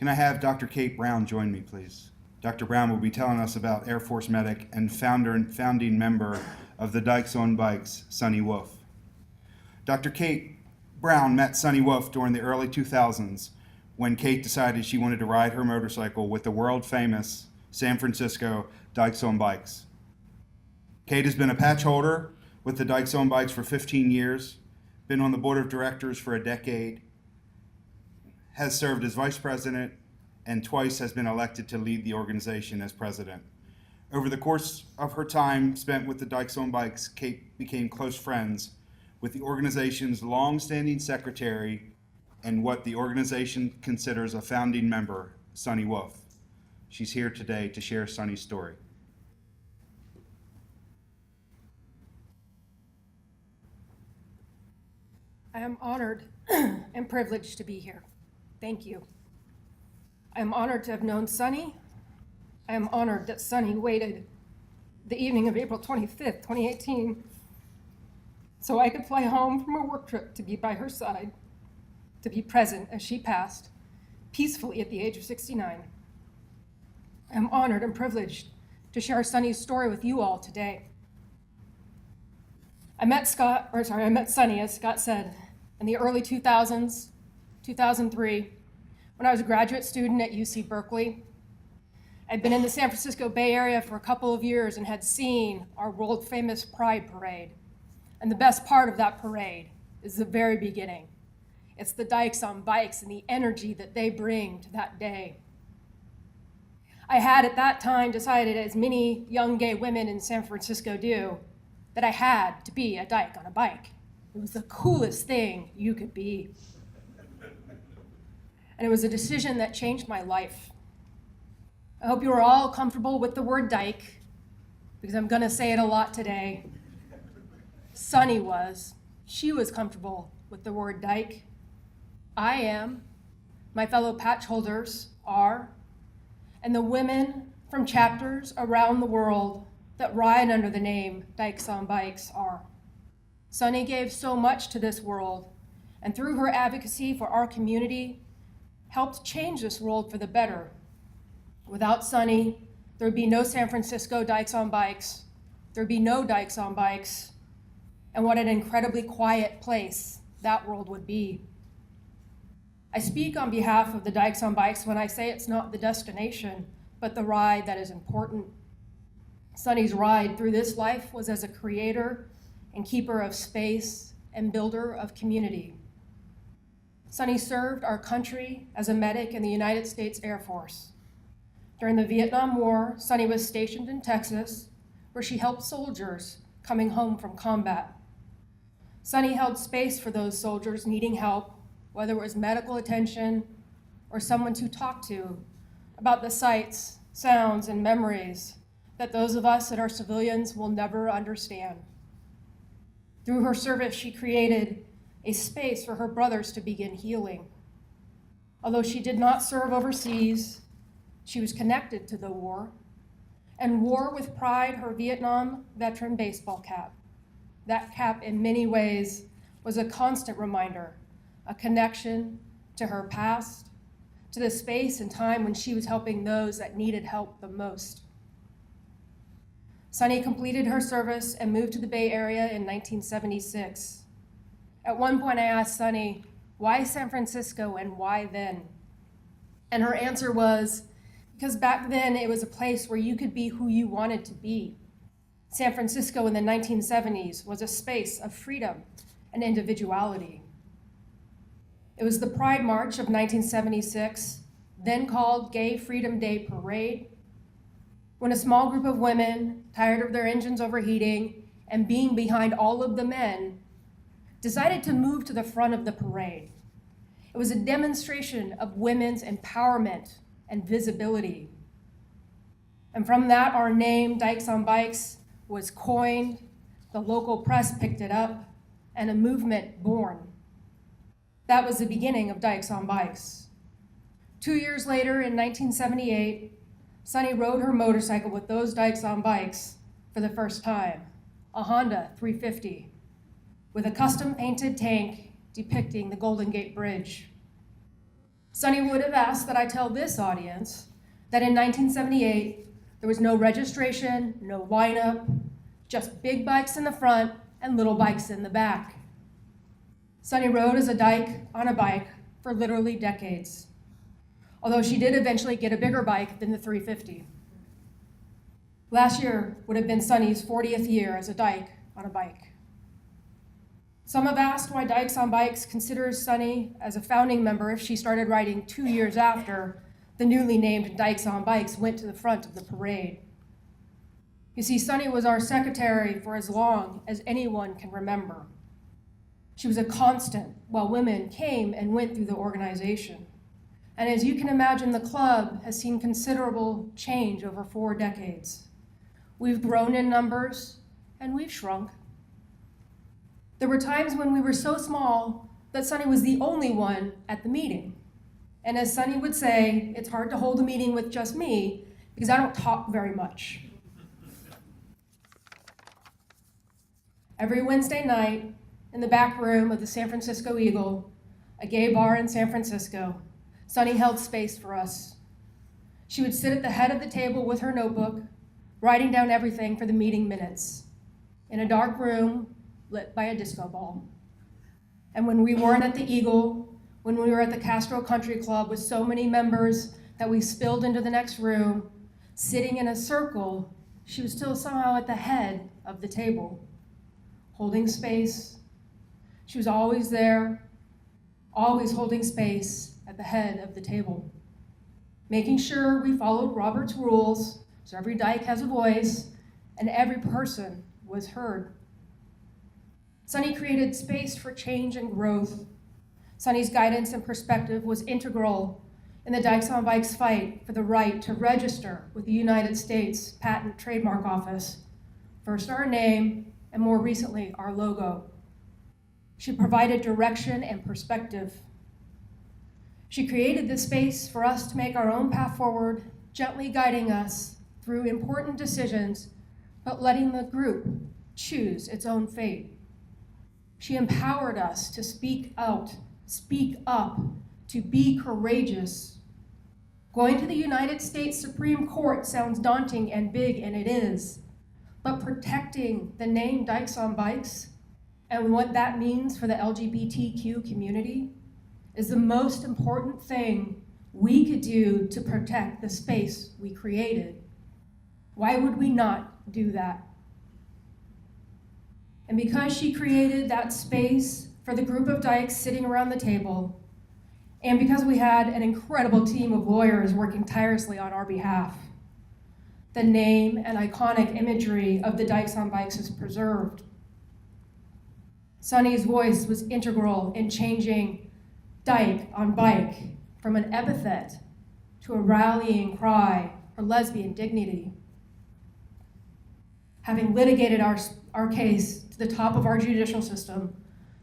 Can I have Dr. Kate Brown join me, please? Dr. Brown will be telling us about Air Force medic and founding member of the Dykes on Bikes, Soni Wolf. Dr. Kate Brown met Soni Wolf during the early 2000s when Kate decided she wanted to ride her motorcycle with the world-famous San Francisco Dykes on Bikes. Kate has been a patch holder with the Dykes on Bikes for 15 years, been on the board of directors for a decade, has served as vice president, and twice has been elected to lead the organization as president. Over the course of her time spent with the Dykes on Bikes, Kate became close friends with the organization's long-standing secretary and what the organization considers a founding member, Soni Wolf. She's here today to share Soni's story. I am honored and privileged to be here. Thank you. I am honored to have known Soni. I am honored that Soni waited the evening of April 25th, 2018, so I could fly home from a work trip to be by her side, to be present as she passed peacefully at the age of 69. I am honored and privileged to share Soni's story with you all today. I met Soni, as Scott said, in the early 2000s, 2003, when I was a graduate student at UC Berkeley. I'd been in the San Francisco Bay Area for a couple of years and had seen our world-famous Pride Parade. And the best part of that parade is the very beginning. It's the Dykes on Bikes and the energy that they bring to that day. I had at that time decided, as many young gay women in San Francisco do, that I had to be a dyke on a bike. It was the coolest thing you could be. And it was a decision that changed my life. I hope you are all comfortable with the word dyke, because I'm gonna say it a lot today. Soni was. She was comfortable with the word dyke. I am. My fellow patch holders are. And the women from chapters around the world that ride under the name Dykes on Bikes are. Soni gave so much to this world, and through her advocacy for our community, helped change this world for the better. Without Soni, there'd be no San Francisco Dykes on Bikes, there'd be no Dykes on Bikes, and what an incredibly quiet place that world would be. I speak on behalf of the Dykes on Bikes when I say it's not the destination, but the ride that is important. Soni's ride through this life was as a creator and keeper of space and builder of community. Soni served our country as a medic in the United States Air Force. During the Vietnam War, Soni was stationed in Texas, where she helped soldiers coming home from combat. Soni held space for those soldiers needing help, whether it was medical attention or someone to talk to about the sights, sounds, and memories that those of us that are civilians will never understand. Through her service, she created a space for her brothers to begin healing. Although she did not serve overseas, she was connected to the war and wore with pride her Vietnam veteran baseball cap. That cap, in many ways, was a constant reminder, a connection to her past, to the space and time when she was helping those that needed help the most. Soni completed her service and moved to the Bay Area in 1976. At one point I asked Soni, why San Francisco and why then? And her answer was, because back then it was a place where you could be who you wanted to be. San Francisco in the 1970s was a space of freedom and individuality. It was the Pride March of 1976, then called Gay Freedom Day Parade, when a small group of women, tired of their engines overheating and being behind all of the men, decided to move to the front of the parade. It was a demonstration of women's empowerment and visibility. And from that, our name, Dykes on Bikes, was coined, the local press picked it up, and a movement born. That was the beginning of Dykes on Bikes. 2 years later, in 1978, Soni rode her motorcycle with those Dykes on Bikes for the first time, a Honda 350, with a custom painted tank depicting the Golden Gate Bridge. Soni would have asked that I tell this audience that in 1978, there was no registration, no lineup, just big bikes in the front and little bikes in the back. Soni rode as a dyke on a bike for literally decades, although she did eventually get a bigger bike than the 350. Last year would have been Soni's 40th year as a dyke on a bike. Some have asked why Dykes on Bikes considers Soni as a founding member if she started riding 2 years after the newly named Dykes on Bikes went to the front of the parade. You see, Soni was our secretary for as long as anyone can remember. She was a constant while women came and went through the organization. And as you can imagine, the club has seen considerable change over 4 decades. We've grown in numbers and we've shrunk. There were times when we were so small that Soni was the only one at the meeting. And as Soni would say, it's hard to hold a meeting with just me because I don't talk very much. Every Wednesday night, in the back room of the San Francisco Eagle, a gay bar in San Francisco, Soni held space for us. She would sit at the head of the table with her notebook, writing down everything for the meeting minutes, in a dark room lit by a disco ball. And when we weren't at the Eagle, when we were at the Castro Country Club with so many members that we spilled into the next room, sitting in a circle, she was still somehow at the head of the table, holding space. She was always there, always holding space at the head of the table, making sure we followed Robert's rules, so every dyke has a voice and every person was heard. Soni created space for change and growth. Soni's guidance and perspective was integral in the Dykes on Bikes fight for the right to register with the United States Patent Trademark Office, first our name and more recently our logo. She provided direction and perspective. She created the space for us to make our own path forward, gently guiding us through important decisions, but letting the group choose its own fate. She empowered us to speak out, speak up, to be courageous. Going to the United States Supreme Court sounds daunting and big, and it is, but protecting the name Dykes on Bikes and what that means for the LGBTQ community is the most important thing we could do to protect the space we created. Why would we not do that? And because she created that space for the group of dykes sitting around the table, and because we had an incredible team of lawyers working tirelessly on our behalf, the name and iconic imagery of the Dykes on Bikes is preserved. Soni's voice was integral in changing dyke on bike from an epithet to a rallying cry for lesbian dignity. Having litigated our case to the top of our judicial system,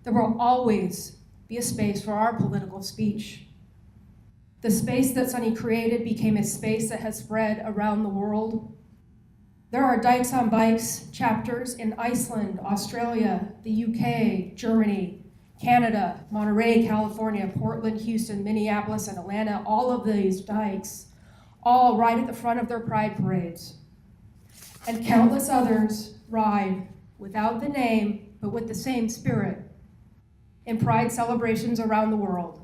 there will always be a space for our political speech. The space that Soni created became a space that has spread around the world. There are Dykes on Bikes chapters in Iceland, Australia, the UK, Germany, Canada, Monterey, California, Portland, Houston, Minneapolis, and Atlanta. All of these dykes, all right at the front of their pride parades. And countless others ride without the name, but with the same spirit in pride celebrations around the world.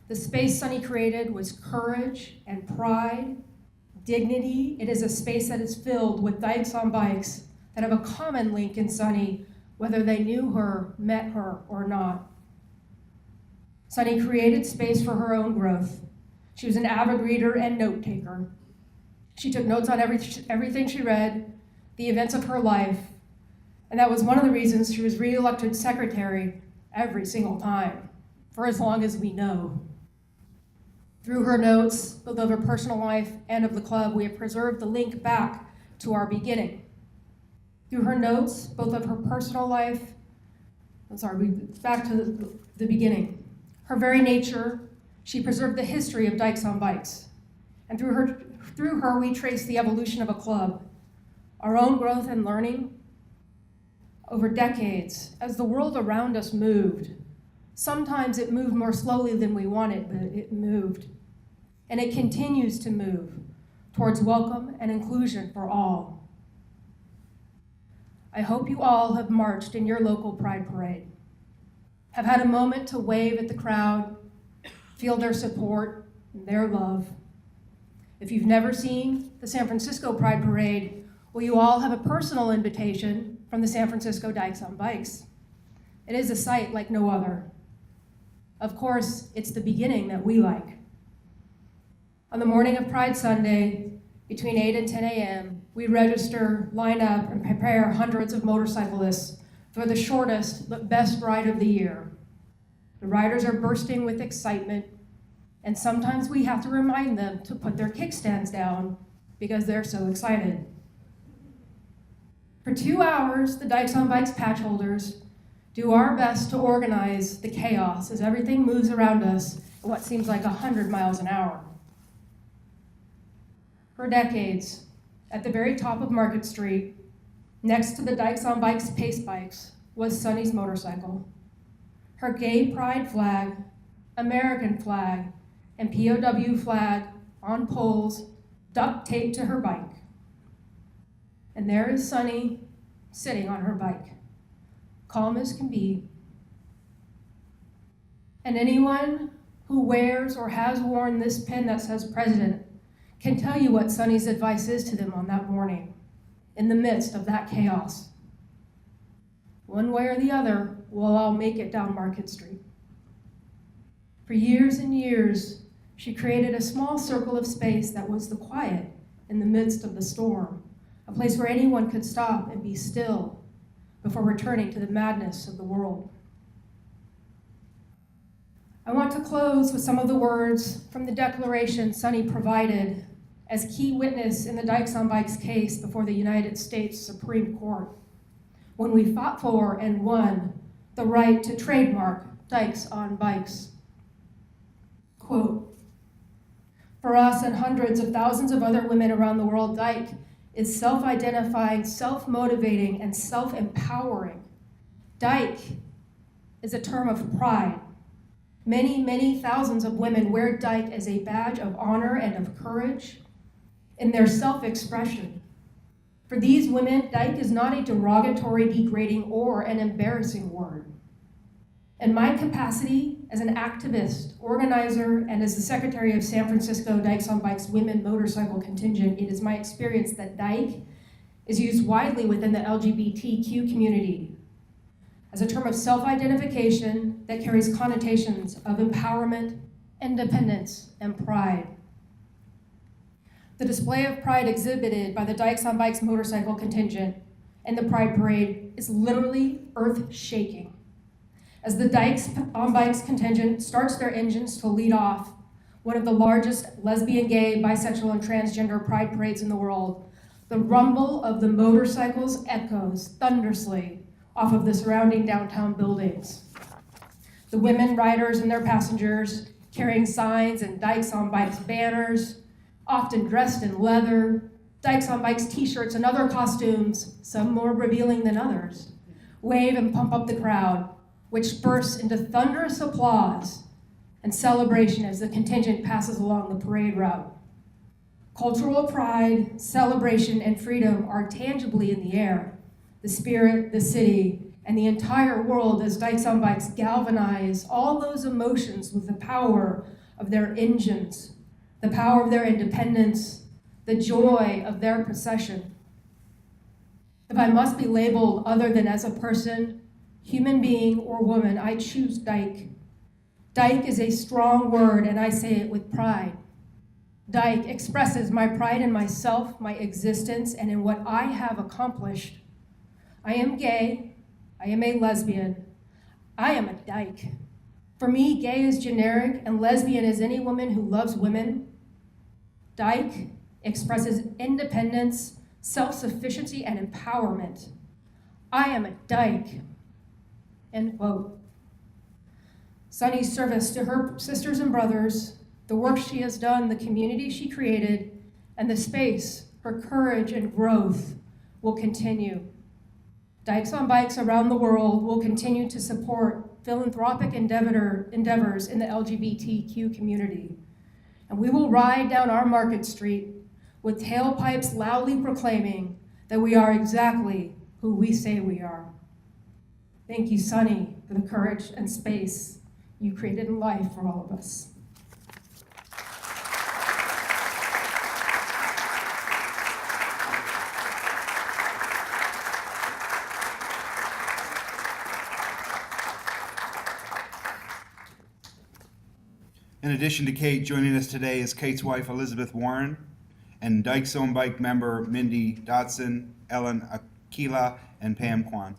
The space Soni created was courage and pride, dignity. It is a space that is filled with dykes on bikes that have a common link in Soni, whether they knew her, met her, or not. Soni created space for her own growth. She was an avid reader and note taker. She took notes on everything she read, the events of her life, and that was one of the reasons she was re-elected secretary every single time, for as long as we know. Through her notes, both of her personal life and of the club, we have preserved the link back to our beginning. Through her notes, both of her personal life, back to the beginning. Her very nature, she preserved the history of Dykes on Bikes. And through her, we trace the evolution of a club, our own growth and learning over decades as the world around us moved. Sometimes it moved more slowly than we wanted, but it moved. And it continues to move towards welcome and inclusion for all. I hope you all have marched in your local Pride Parade, have had a moment to wave at the crowd, feel their support and their love. If you've never seen the San Francisco Pride Parade, well, you all have a personal invitation from the San Francisco Dykes on Bikes. It is a sight like no other. Of course, it's the beginning that we like. On the morning of Pride Sunday, between 8 and 10 a.m., we register, line up, and prepare hundreds of motorcyclists for the shortest but best ride of the year. The riders are bursting with excitement, and sometimes we have to remind them to put their kickstands down because they're so excited. For 2 hours, the Dykes on Bikes patch holders do our best to organize the chaos as everything moves around us at what seems like 100 miles an hour. For decades, at the very top of Market Street, next to the Dykes on Bikes pace bikes, was Soni's motorcycle. Her gay pride flag, American flag, and POW flag on poles duct taped to her bike. And there is Soni sitting on her bike, calm as can be. And anyone who wears or has worn this pin that says president can tell you what Soni's advice is to them on that morning, in the midst of that chaos. One way or the other, we'll all make it down Market Street. For years and years, she created a small circle of space that was the quiet in the midst of the storm, a place where anyone could stop and be still before returning to the madness of the world. I want to close with some of the words from the declaration Soni provided as key witness in the Dykes on Bikes case before the United States Supreme Court, when we fought for and won the right to trademark Dykes on Bikes. Quote, "For us and hundreds of thousands of other women around the world, Dyke is self-identifying, self-motivating, and self-empowering. Dyke is a term of pride. Many, many thousands of women wear Dyke as a badge of honor and of courage in their self-expression. For these women, Dyke is not a derogatory, degrading, or an embarrassing word. In my capacity as an activist, organizer, and as the secretary of San Francisco Dykes on Bikes Women Motorcycle Contingent, it is my experience that Dyke is used widely within the LGBTQ community as a term of self-identification that carries connotations of empowerment, independence, and pride. The display of pride exhibited by the Dykes on Bikes motorcycle contingent and the Pride Parade is literally earth-shaking. As the Dykes on Bikes contingent starts their engines to lead off one of the largest lesbian, gay, bisexual, and transgender pride parades in the world, the rumble of the motorcycles echoes thunderously off of the surrounding downtown buildings. The women riders and their passengers carrying signs and Dykes on Bikes banners, often dressed in leather, Dykes on Bikes t-shirts and other costumes, some more revealing than others, wave and pump up the crowd, which bursts into thunderous applause and celebration as the contingent passes along the parade route. Cultural pride, celebration, and freedom are tangibly in the air. The spirit, the city, and the entire world as Dykes on Bikes galvanize all those emotions with the power of their engines, the power of their independence, the joy of their procession. If I must be labeled other than as a person, human being, or woman, I choose Dyke. Dyke is a strong word, and I say it with pride. Dyke expresses my pride in myself, my existence, and in what I have accomplished. I am gay, I am a lesbian, I am a Dyke. For me, gay is generic, and lesbian is any woman who loves women. Dyke expresses independence, self-sufficiency, and empowerment. I am a Dyke." End quote. Soni's service to her sisters and brothers, the work she has done, the community she created, and the space for courage and growth will continue. Dykes on Bikes around the world will continue to support philanthropic endeavors in the LGBTQ community. And we will ride down our Market Street with tailpipes loudly proclaiming that we are exactly who we say we are. Thank you, Soni, for the courage and space you created in life for all of us. In addition to Kate, joining us today is Kate's wife, Elizabeth Warren, and Dykes Own Bike member Mindy Dotson, Ellen Aquila, and Pam Kwan.